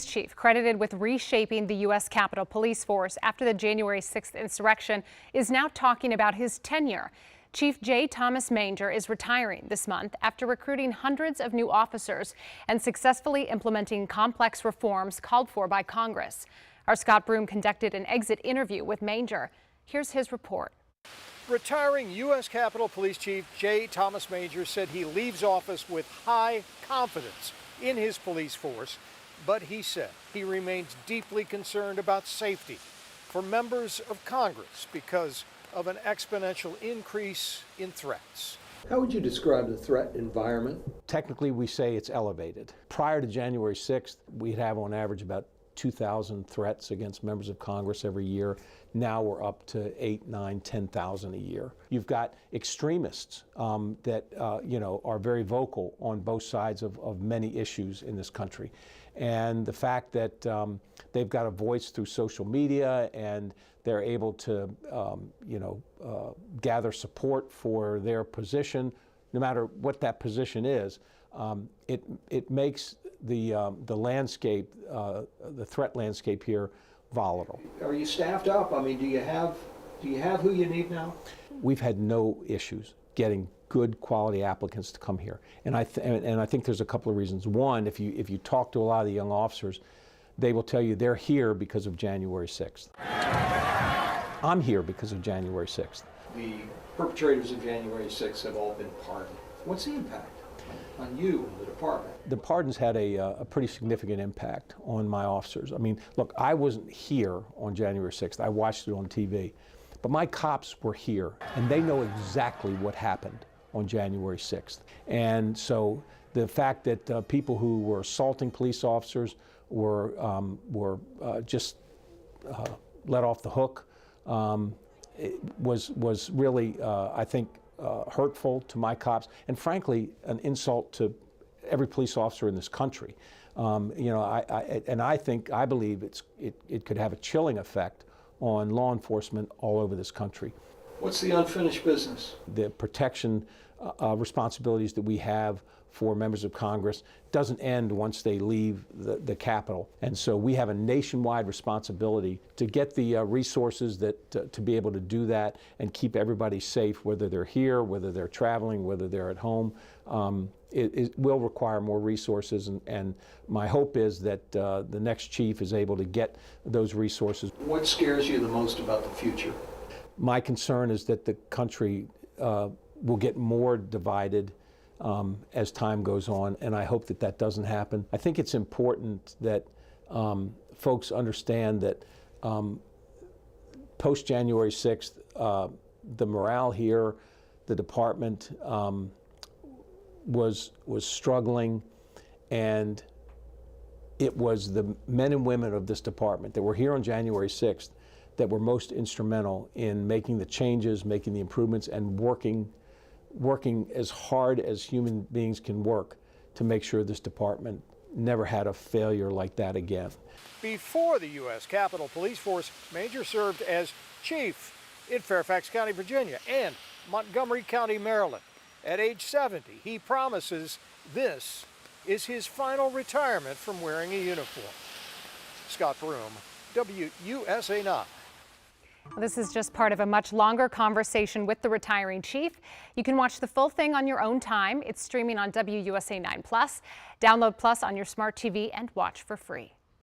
Chief, credited with reshaping the U.S. Capitol Police Force after the January 6th insurrection, is now talking about his tenure. Chief J. Thomas Manger is retiring this month after recruiting hundreds of new officers and successfully implementing complex reforms called for by Congress. Our Scott Broom conducted an exit interview with Manger. Here's his report. Retiring U.S. Capitol Police Chief J. Thomas Manger said he leaves office with high confidence in his police force, but he said he remains deeply concerned about safety for members of Congress because of an exponential increase in threats. How would you describe the threat environment? Technically, we say it's elevated. Prior to January 6th, we'd have on average about 2,000 threats against members of Congress every year. Now we're up to 8, 9, 10,000 a year. You've got extremists that are very vocal on both sides of many issues in this country. And the fact that they've got a voice through social media and they're able to gather support for their position, no matter what that position is, it makes the landscape, the threat landscape here, volatile. Are you staffed up? I mean, do you have who you need now? We've had no issues getting good quality applicants to come here, and I think there's a couple of reasons. One, if you talk to a lot of the young officers, they will tell you they're here because of January 6th. I'm here because of January 6th. The perpetrators of January 6th have all been pardoned. What's the impact on you and the department? The pardons had a pretty significant impact on my officers. I mean, look, I wasn't here on January 6th. I watched it on TV. But my cops were here, and they know exactly what happened on January 6th. And so the fact that people who were assaulting police officers were just let off the hook was really, I think, hurtful to my cops, and frankly, an insult to every police officer in this country. I believe it could have a chilling effect on law enforcement all over this country. What's the unfinished business? The protection responsibilities that we have for members of Congress doesn't end once they leave the Capitol. And so we have a nationwide responsibility to get the resources to be able to do that and keep everybody safe, whether they're here, whether they're traveling, whether they're at home. It will require more resources, and my hope is that the next chief is able to get those resources. What scares you the most about the future? My concern is that the country will get more divided as time goes on, and I hope that that doesn't happen. I think it's important that folks understand that post-January 6th, the morale here, the department was struggling, and it was the men and women of this department that were here on January 6th that were most instrumental in making the changes, making the improvements, and working as hard as human beings can work to make sure this department never had a failure like that again. Before the U.S. Capitol Police Force, Manger served as chief in Fairfax County, Virginia, and Montgomery County, Maryland. At age 70, he promises this is his final retirement from wearing a uniform. Scott Broom, WUSA 9. This is just part of a much longer conversation with the retiring chief. You can watch the full thing on your own time. It's streaming on WUSA 9 Plus. Download Plus on your smart TV and watch for free.